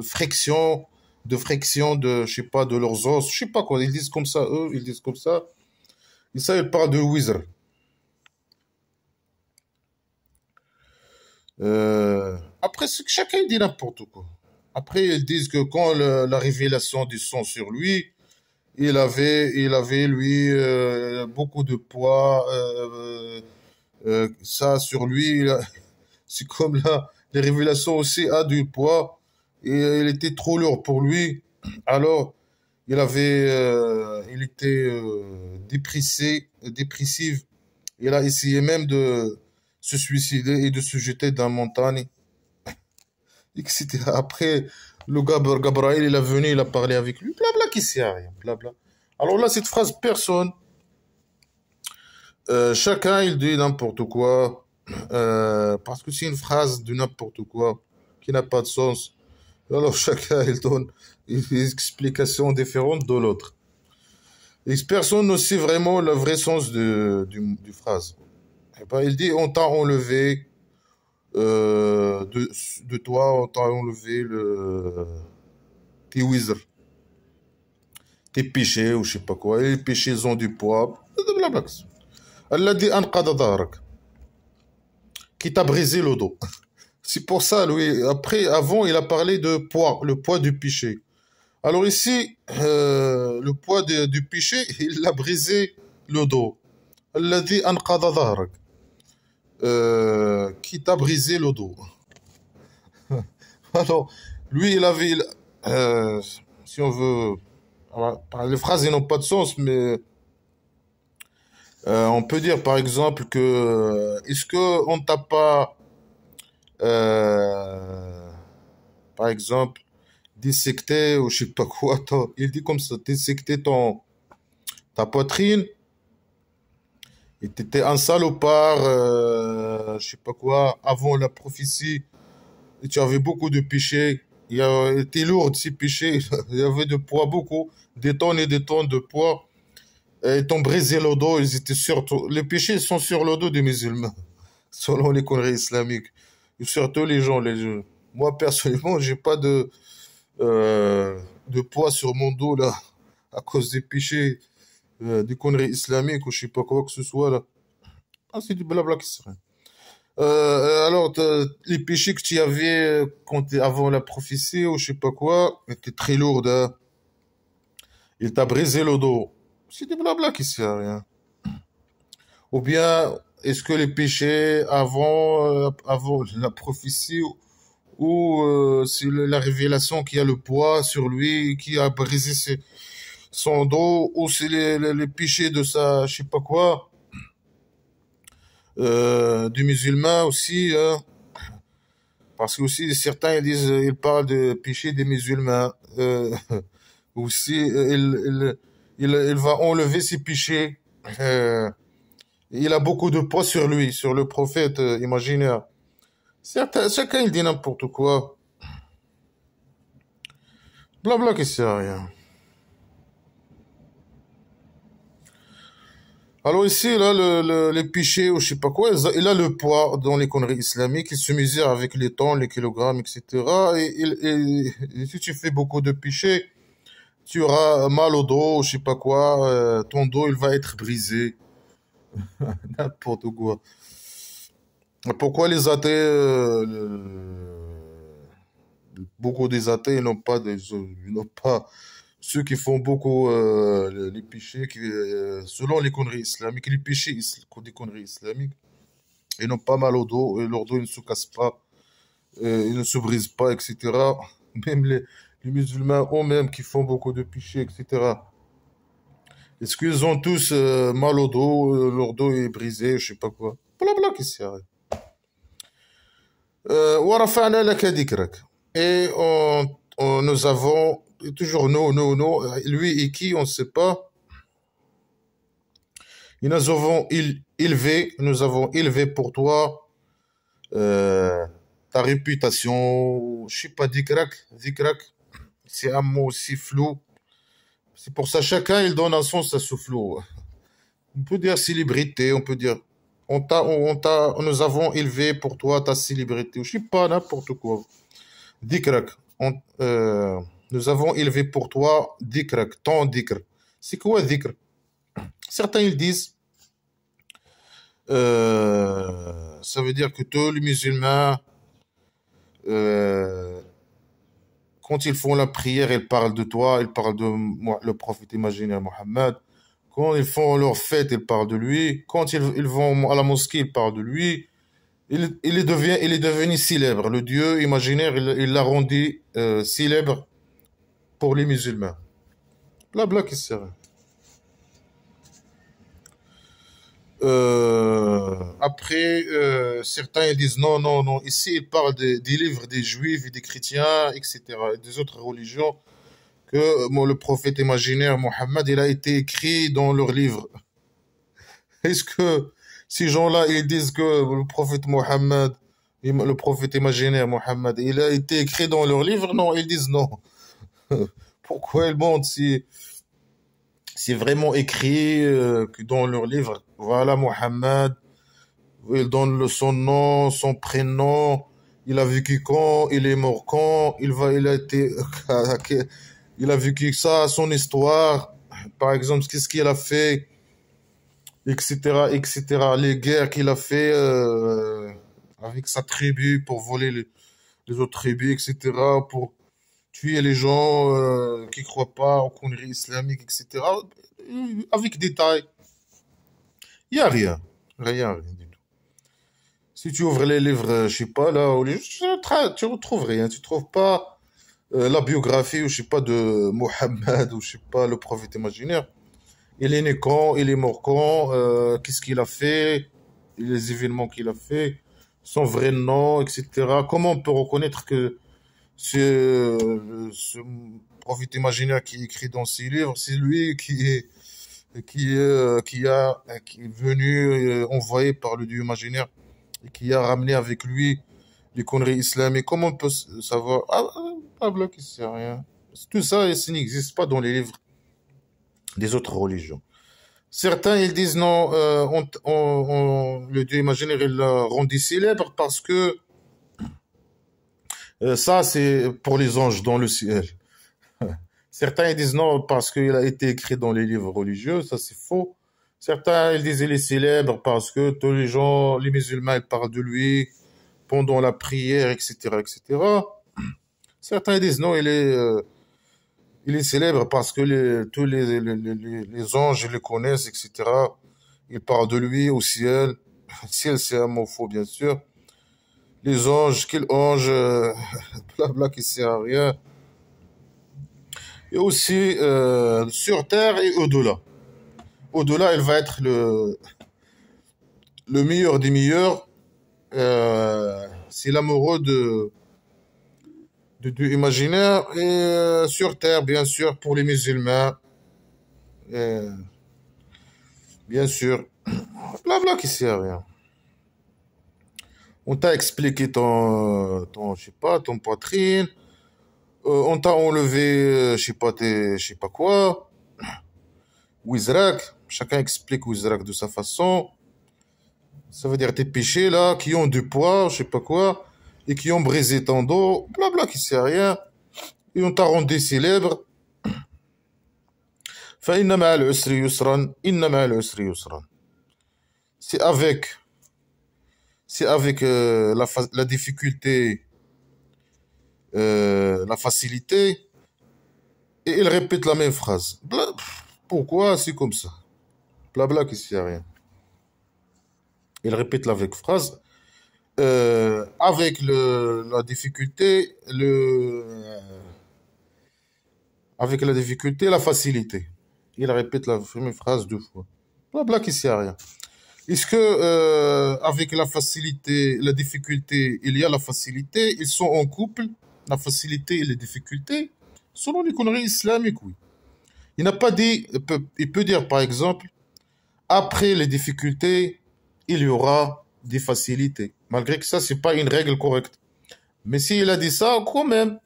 friction de, je sais pas, de leurs os, je sais pas quoi, ils disent comme ça, eux, ils disent comme ça. Et ça, ils parlent de wizard. Après, chacun dit n'importe quoi. Après, ils disent que quand la révélation du son sur lui, il avait lui, beaucoup de poids, ça sur lui, c'est comme là, les révélations aussi a du poids, et il était trop lourd pour lui. Alors, il était dépressif. Il a essayé même de se suicider et de se jeter dans la montagne, etc. Après, le Gabriel, il est venu, il a parlé avec lui, blabla, qui sait à rien, blabla. Alors là, cette phrase, personne, chacun, il dit n'importe quoi, parce que c'est une phrase de n'importe quoi, qui n'a pas de sens. Alors chacun, il donne une explication différente de l'autre. Et personne ne sait vraiment le vrai sens du phrase. Et ben, il dit, on t'a enlevé de toi, on t'a enlevé tes wizards, tes péchés ou je sais pas quoi. Et les péchés ont du poids. Blablabla. Allah dit anqada dhahrak, qui t'a brisé le dos. C'est pour ça, lui. Après, avant, il a parlé de poids, le poids du péché. Alors ici, le poids du péché, il a brisé le dos. Allah dit anqada dhahrak, qui t'a brisé le dos. Alors, lui, il avait, si on veut, les phrases n'ont pas de sens, mais on peut dire par exemple que est-ce que on t'a pas, par exemple, dissecter ou je sais pas quoi. Il dit comme ça, dissecter ta poitrine. Et t'étais un salopard, je sais pas quoi, avant la prophétie. Et tu avais beaucoup de péchés. T'es lourd, ces péchés. Il y avait de poids beaucoup, des tonnes et des tonnes de poids. Et ils t'ont brisé le dos. Ils étaient surtout, les péchés sont sur le dos des musulmans, selon les conneries islamiques. Et surtout les gens, moi personnellement, j'ai pas de poids sur mon dos là, à cause des péchés, des conneries islamiques ou je sais pas quoi que ce soit là. Ah, c'est du blabla qui serait. Alors, les péchés que tu avais avant la prophétie ou je sais pas quoi, étaient très lourds, hein. Il t'a brisé le dos. C'est du blabla qui sert à rien. Ou bien, est-ce que les péchés avant la prophétie ou c'est la révélation qui a le poids sur lui, qui a brisé son dos, ou c'est les péchés de sa, je sais pas quoi, du musulman aussi, hein. Parce que aussi certains ils disent, ils parlent de péché des musulmans. Aussi, il va enlever ses péchés. Il a beaucoup de poids sur lui, sur le prophète imaginaire. Chacun il dit n'importe quoi. Blabla qui sert à rien. Alors ici, là, les péchés ou je sais pas quoi, il a le poids dans les conneries islamiques, il se mesure avec les tonnes, les kilogrammes, etc. Et si tu fais beaucoup de péchés, tu auras mal au dos, je sais pas quoi, ton dos il va être brisé, n'importe quoi. Pourquoi les athées, beaucoup des athées ils n'ont pas ceux qui font beaucoup les péchés, selon les conneries islamiques, les péchés des conneries islamiques, ils n'ont pas mal au dos, et leur dos ne se casse pas, ils ne se brisent pas, etc. Même les musulmans eux-mêmes qui font beaucoup de péchés, etc. Est-ce qu'ils ont tous mal au dos, leur dos est brisé, je sais pas quoi. Blabla qui sert. ورفعنا لك ذكرك. Et nous avons, toujours nous, lui et qui, on ne sait pas. Et nous avons élevé pour toi ta réputation. Je sais pas, dhikrak, c'est un mot aussi flou. C'est pour ça chacun il donne un sens à ce flou. On peut dire célébrité, on peut dire nous avons élevé pour toi ta célébrité. Je sais pas, n'importe quoi. Dhikrak. Nous avons élevé pour toi dhikrak, ton dhikr. C'est quoi dhikr? Certains ils disent, ça veut dire que tous les musulmans, euh, quand ils font la prière, ils parlent de toi, ils parlent de le prophète imaginaire Mohammed. Quand ils font leur fête, ils parlent de lui. Quand ils vont à la mosquée, ils parlent de lui. Il est devenu célèbre. Le Dieu imaginaire, il l'a rendu célèbre pour les musulmans. Blabla qui sert. Après, certains ils disent non, non, non. Ici, il parle des livres des juifs et des chrétiens, etc., et des autres religions que le prophète imaginaire Mohammed, il a été écrit dans leurs livres. Est-ce que ces gens-là, ils disent que le prophète Mohammed, le prophète imaginaire Mohammed, il a été écrit dans leurs livres? Non, ils disent non. Pourquoi ils mentent si c'est vraiment écrit que dans leurs livres, voilà Mohammed, il donne son nom, son prénom, il a vécu quand, il est mort quand, il a été, il a vécu ça, son histoire, par exemple, qu'est-ce qu'il a fait, etc., etc., les guerres qu'il a fait avec sa tribu pour voler les autres tribus, etc., pour tuer les gens qui croient pas aux conneries islamiques, etc., avec détail. Il n'y a rien. Rien, rien du tout. Si tu ouvres les livres, je sais pas, là, tu retrouves rien. Tu trouves pas la biographie, ou je sais pas, de Mohammed, ou je sais pas, le prophète imaginaire. Il est né quand, il est mort quand, qu'est-ce qu'il a fait, les événements qu'il a fait, son vrai nom, etc. Comment on peut reconnaître que C'est ce prophète imaginaire qui écrit dans ses livres, c'est lui qui est venu envoyé par le Dieu imaginaire et qui a ramené avec lui les conneries islamiques. Comment on peut savoir? Pablo qui sait rien. Tout ça, ça n'existe pas dans les livres des autres religions. Certains, ils disent non, le Dieu imaginaire, il l'a rendu célèbre parce que ça, c'est pour les anges dans le ciel. Certains, ils disent non, parce qu'il a été écrit dans les livres religieux, ça c'est faux. Certains, ils disent il est célèbre parce que tous les gens, les musulmans, ils parlent de lui pendant la prière, etc., etc. Certains ils disent non, il est célèbre parce que tous les anges ils le connaissent, etc. Ils parlent de lui au ciel. Le ciel, c'est un mot faux, bien sûr. Les anges, quel ange, blabla qui sert à rien. Et aussi sur terre et au-delà. Au-delà, il va être le meilleur des meilleurs. C'est l'amoureux de Dieu imaginaire. Et sur terre, bien sûr, pour les musulmans. Et, bien sûr. Blabla qui sert à rien. On t'a expliqué je sais pas, ton poitrine. On t'a enlevé, je sais pas quoi. Wizrak. Chacun explique Wizrak de sa façon. Ça veut dire tes péchés, là, qui ont du poids, je sais pas quoi, et qui ont brisé ton dos. Blabla qui sert à rien. Et on t'a rendu célèbre. فإن مع العسر يسرا إن مع العسر يسرا. C'est avec la difficulté, la facilité, et il répète la même phrase. Pourquoi c'est comme ça? Blabla qui sert à rien. Il répète la même phrase. Avec la difficulté, avec la difficulté, la facilité. Il répète la même phrase 2 fois. Blabla qui sert à rien. Est-ce que avec la facilité, la difficulté, il y a la facilité, ils sont en couple, la facilité et les difficultés, selon les conneries islamiques, oui. Il n'a pas dit, il peut dire par exemple, après les difficultés, il y aura des facilités. Malgré que ça, c'est pas une règle correcte. Mais s'il a dit ça, quand même,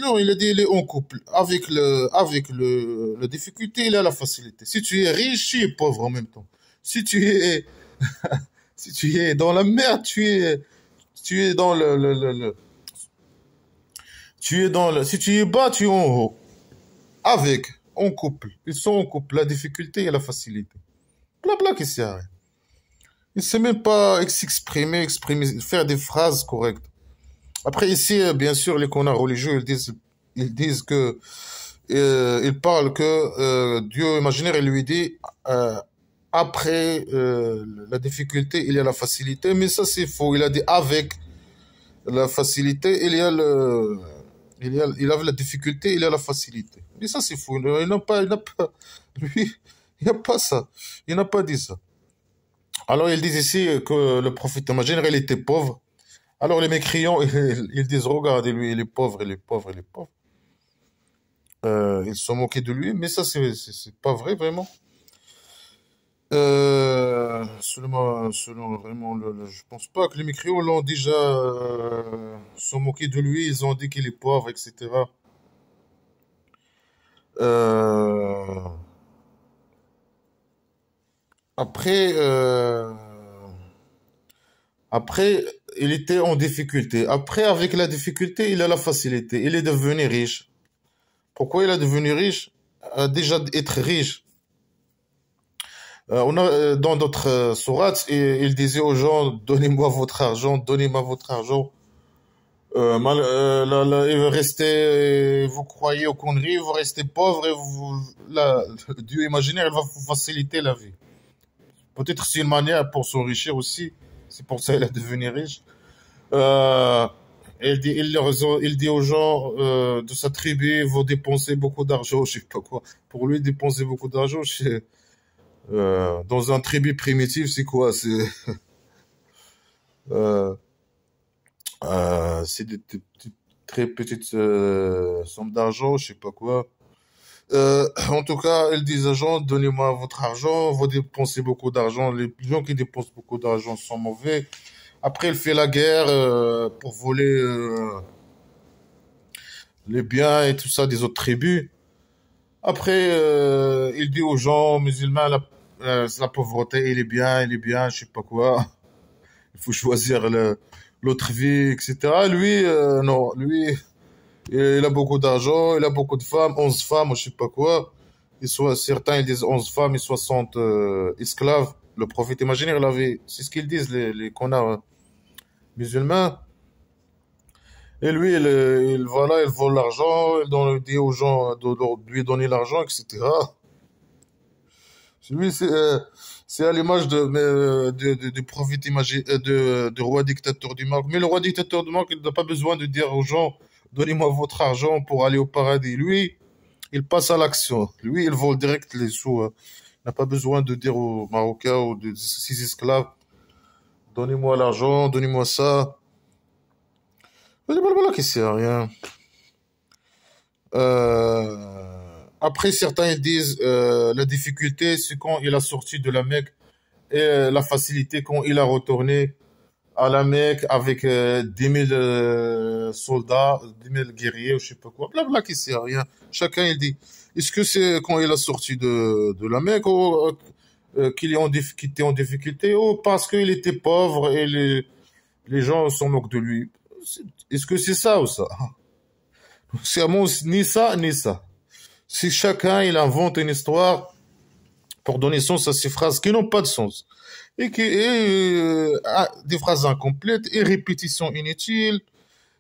non, il a dit il est en couple. Avec la difficulté, il a la facilité. Si tu es riche, tu es pauvre en même temps. Si tu es, si tu es dans la merde, tu es dans tu es dans si tu es bas, tu es en haut. En couple. Ils sont en couple. La difficulté et la facilité. Blabla qui sert à rien. Il ne sait même pas s'exprimer, faire des phrases correctes. Après, ici, bien sûr, les connards religieux, ils disent que, ils parlent que Dieu imaginaire, il lui dit, après la difficulté, il y a la facilité, mais ça c'est faux. Il a dit avec la facilité, il a la difficulté, il y a la facilité. Mais ça c'est faux. Lui, il n'a pas ça. Il n'a pas dit ça. Alors, ils disent ici que le prophète imaginaire, il était pauvre. Alors les mécréants, ils disent, regardez lui, il est pauvre, il est pauvre, il est pauvre. Ils se sont moqués de lui, mais ça, c'est pas vrai, vraiment. Selon vraiment, je pense pas que les mécréants l'ont déjà se sont moqués de lui, ils ont dit qu'il est pauvre, etc. Euh, après, après, il était en difficulté. Après, avec la difficulté, il a la facilité. Il est devenu riche. Pourquoi il est devenu riche? Déjà, être riche. On a dans d'autres sourates, il disait aux gens, donnez-moi votre argent, donnez-moi votre argent. Il va rester, vous croyez aux conneries, vous restez pauvre et Dieu imaginaire, il va vous faciliter la vie. Peut-être c'est une manière pour s'enrichir aussi. C'est pour ça qu'il est devenu riche. Euh, il dit aux gens de sa tribu, vous dépensez beaucoup d'argent, je sais pas quoi. Pour lui, dépenser beaucoup d'argent, dans un tribu primitif, c'est quoi? C'est euh, c'est des très petites sommes d'argent, je sais pas quoi. En tout cas, ils disent aux gens, donnez-moi votre argent, vous dépensez beaucoup d'argent. Les gens qui dépensent beaucoup d'argent sont mauvais. Après, il fait la guerre pour voler les biens et tout ça des autres tribus. Après, il dit aux gens musulmans, la pauvreté, il est bien, je sais pas quoi. Il faut choisir l'autre vie, etc. Lui, non, lui, il a beaucoup d'argent, il a beaucoup de femmes, 11 femmes, je sais pas quoi. Certains, ils disent 11 femmes et 60 esclaves. Le prophète, imaginez, il avait, c'est ce qu'ils disent, les connards musulmans. Et lui, voilà, il vole l'argent, il dit aux gens de lui donner l'argent, etc. Lui, c'est à l'image du prophète de roi dictateur du Maroc. Mais le roi dictateur du Maroc, il n'a pas besoin de dire aux gens, donnez-moi votre argent pour aller au paradis. Lui, il passe à l'action. Lui, il vole direct les sous, hein. Il n'a pas besoin de dire aux Marocains ou de ses esclaves, donnez-moi l'argent, donnez-moi ça. Voilà qui sert à rien. Après, certains ils disent la difficulté, c'est quand il a sorti de la Mecque et la facilité quand il a retourné à la Mecque avec 10 000 soldats, 10 000 guerriers ou je sais pas quoi. Blabla qui sert à rien. Chacun il dit, est-ce que c'est quand il a sorti de la Mecque ou qu'il était en difficulté ou parce qu'il était pauvre et les gens s'en moquent de lui. Est-ce que c'est ça ou ça? C'est ni ça, ni ça. Si chacun, il invente une histoire pour donner sens à ces phrases qui n'ont pas de sens. Des phrases incomplètes et répétitions inutiles.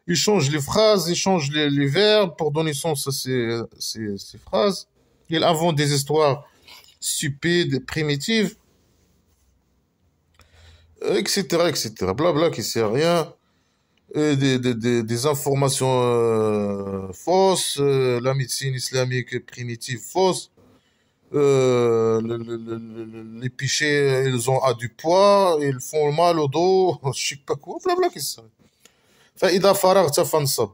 Il change les phrases, il change les verbes pour donner sens à ces phrases. Il invente des histoires stupides, primitives, etc., etc. Blabla qui sert à rien. Des informations fausses, la médecine islamique primitive fausse, les pichets, ils ont à du poids, ils font mal au dos, je sais pas quoi, blabla qui ça. فإذا فرغت فانصب.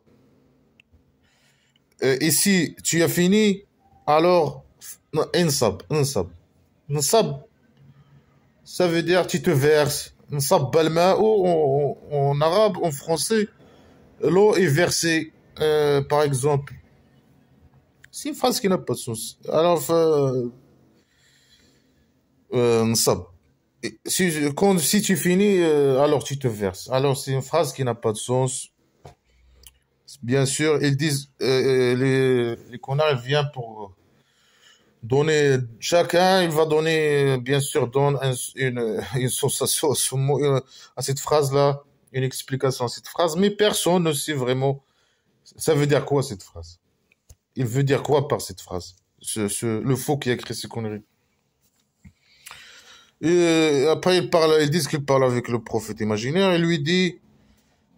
Et si tu as fini, alors insab, insab. Insab, ça veut dire tu te verses. Insab al-ma'u en arabe, en français, l'eau est versée. Par exemple, c'est une phrase qui n'a pas de sens. Alors, insab. Si tu finis, alors tu te verses. Alors, c'est une phrase qui n'a pas de sens. Bien sûr, ils disent, les connards, ils viennent pour donner, chacun, il va donner, bien sûr, donne une sensation à cette phrase-là, une explication à cette phrase, mais personne ne sait vraiment, ça veut dire quoi cette phrase? Il veut dire quoi par cette phrase? Le faux qui a écrit ces conneries. Et après, ils disent qu'il parle avec le prophète imaginaire, il lui dit,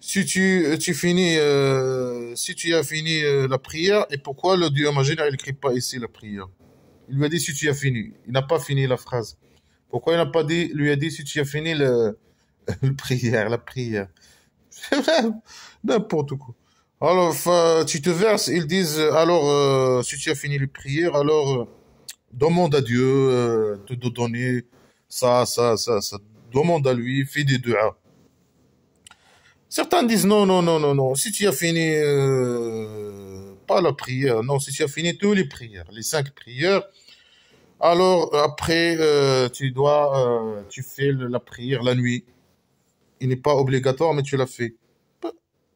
si tu as fini la prière, et pourquoi le Dieu imaginaire, il n'écrit pas ici la prière? Il lui a dit si tu as fini. Il n'a pas fini la phrase. Pourquoi il n'a pas dit, lui a dit si tu as fini la prière. N'importe quoi. Alors, tu te verses, ils disent, alors, si tu as fini les prières, alors, demande à Dieu de te donner ça. Demande à lui, fais des duas. Certains disent non. Si tu as fini, pas la prière, non, si tu as fini toutes les prières, les 5 prières, alors après, tu fais la prière la nuit. Il n'est pas obligatoire, mais tu l'as fait.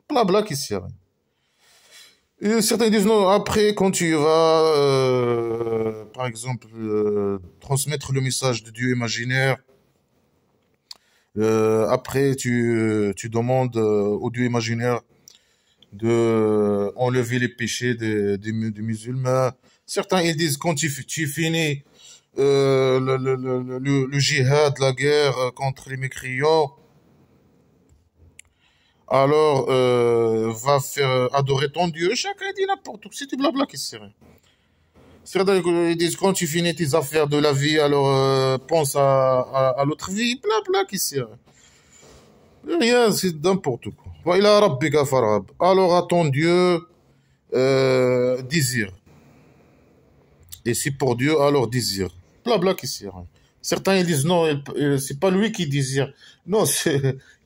Blabla qui sert. Et certains disent non, après, quand tu vas, par exemple, transmettre le message de Dieu imaginaire, après, tu demandes au Dieu imaginaire de enlever les péchés des musulmans. Certains, ils disent, quand tu finis le djihad, la guerre contre les mécréants, alors va faire adorer ton Dieu. Chacun dit n'importe quoi. C'est du blabla qui sert. Certains, ils disent, quand tu finis tes affaires de la vie, alors pense à l'autre vie. Blabla qui sert. Rien, c'est n'importe quoi. وإلى ربك فارغب. Alors à ton Dieu désire. Et si pour Dieu, alors désire. Blabla qui sert. Certains ils disent non, c'est pas lui qui désire. Non,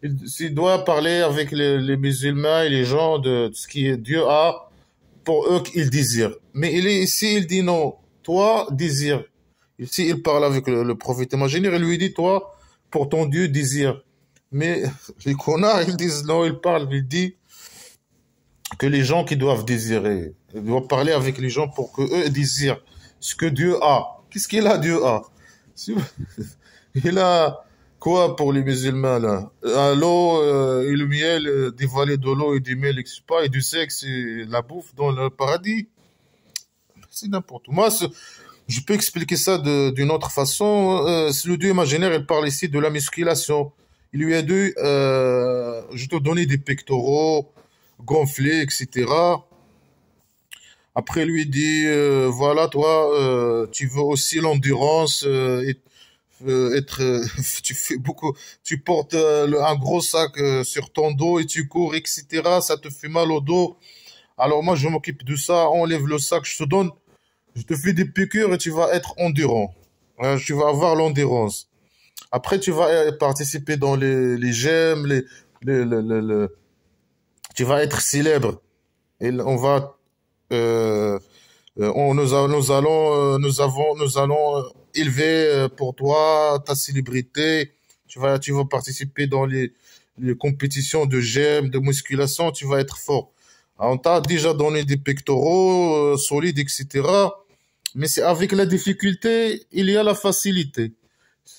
il doit parler avec les musulmans et les gens de ce qui est Dieu a pour eux qu'ils désirent. Mais il est ici, il dit non, toi désire. Ici, il parle avec le prophète imaginaire, il lui dit toi, pour ton Dieu désire. Mais les connards, ils disent non, il parle, il dit que les gens qui doivent désirer, ils doivent parler avec les gens pour que eux désirent ce que Dieu a. Qu'est-ce qu'il a, Dieu a? Il a quoi pour les musulmans là? L'eau et le miel, des vallées de l'eau et du miel, je sais pas, et du sexe et la bouffe dans le paradis. C'est n'importe quoi. Moi, je peux expliquer ça d'une autre façon. C'est le Dieu imaginaire, il parle ici de la musculation. Il lui a dit, je te donnais des pectoraux gonflés, etc. Après, il lui dit, voilà, toi, tu veux aussi l'endurance, être, tu fais beaucoup, tu portes un gros sac sur ton dos et tu cours, etc. Ça te fait mal au dos. Alors moi, je m'occupe de ça. Enlève le sac, je te donne, je te fais des piqûres et tu vas être endurant. Tu vas avoir l'endurance. Après, tu vas participer dans les gemmes, tu vas être célèbre. Et on va nous allons élever pour toi ta célébrité. Tu vas participer dans les compétitions de gym, de musculation. Tu vas être fort. Alors, on t'a déjà donné des pectoraux solides, etc. Mais c'est avec la difficulté, il y a la facilité.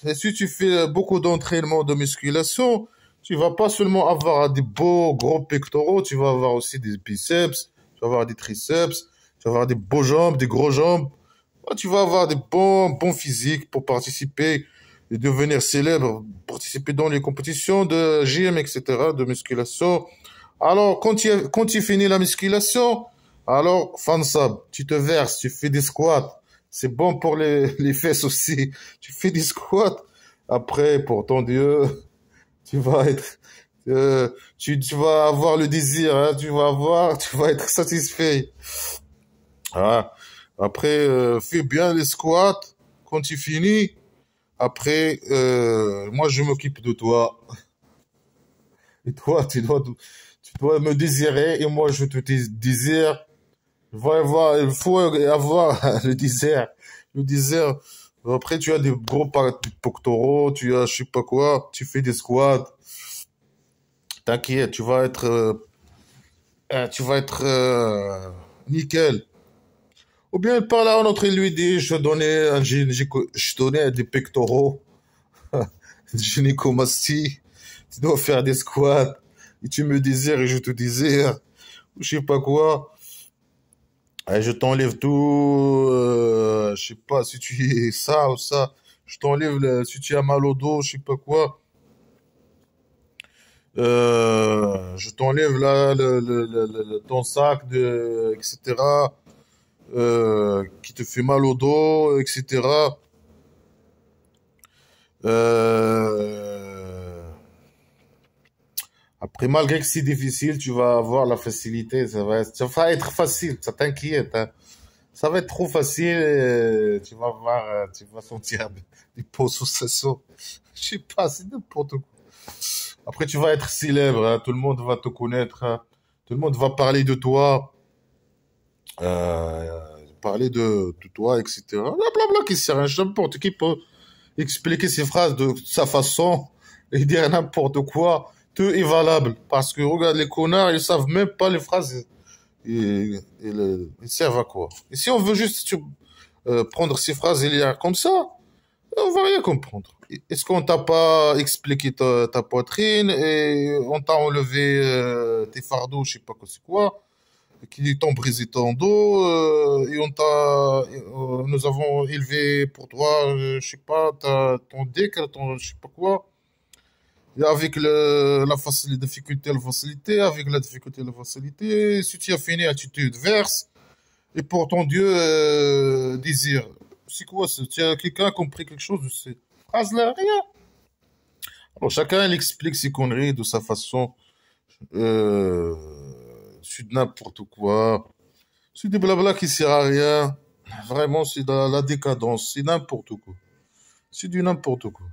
Et si tu fais beaucoup d'entraînement de musculation, tu vas pas seulement avoir des beaux gros pectoraux, tu vas avoir aussi des biceps, tu vas avoir des triceps, tu vas avoir des beaux jambes, des gros jambes. Tu vas avoir des bons physiques pour participer et devenir célèbre, participer dans les compétitions de gym, etc., de musculation. Alors, quand tu finis la musculation, alors, fansab, tu te verses, tu fais des squats. C'est bon pour les fesses aussi. Tu fais des squats. Après, pour ton Dieu, tu vas être, tu vas avoir le désir, hein, tu vas être satisfait. Ah. Après, fais bien les squats. Quand tu finis, après, moi, je m'occupe de toi. Et toi, tu dois me désirer et moi, je te désire. Il faut avoir le désert. Le désert. Après, tu as des gros pectoraux, tu as je sais pas quoi, tu fais des squats. T'inquiète, tu vas être nickel. Ou bien il parle à un autre, il lui dit, je donnais des pectoraux, gynécomastie, tu dois faire des squats, et tu me désires et je te désire, ou je sais pas quoi. Et je t'enlève tout, je sais pas si tu es ça ou ça, je t'enlève si tu as mal au dos, je sais pas quoi. Je t'enlève là ton sac etc. Qui te fait mal au dos, etc. Euh, Après, malgré que c'est difficile, tu vas avoir la facilité. Ça va être facile, ça t'inquiète, hein. Ça va être trop facile. Tu vas voir, tu vas sentir des possessions. Je sais pas, c'est n'importe quoi. Après, tu vas être célèbre, hein. Tout le monde va te connaître, hein. Tout le monde va parler de toi, parler de toi, etc. Blablabla, qui sert à rien. N'importe qui peut expliquer ses phrases de sa façon et dire n'importe quoi. Tout est valable. Parce que, regarde, les connards, ils savent même pas les phrases. Ils servent à quoi? Et si on veut juste prendre ces phrases et les lire comme ça, on va rien comprendre. Est-ce qu'on t'a pas expliqué ta poitrine et on t'a enlevé tes fardeaux, je sais pas quoi c'est quoi, qui t'ont brisé ton dos et nous avons élevé pour toi, je sais pas, ton décre, ton je sais pas quoi. Et avec la facilité, difficulté, la facilité, avec la difficulté, la facilité, si tu as fini, tu te verses et pour ton Dieu désir. C'est quoi ça? Tu as quelqu'un compris quelque chose de ces phrases-là? Rien. Alors chacun il explique ses conneries de sa façon. Euh, c'est de n'importe quoi. C'est des blabla qui sert à rien. Vraiment, c'est de la décadence. C'est n'importe quoi. C'est du n'importe quoi.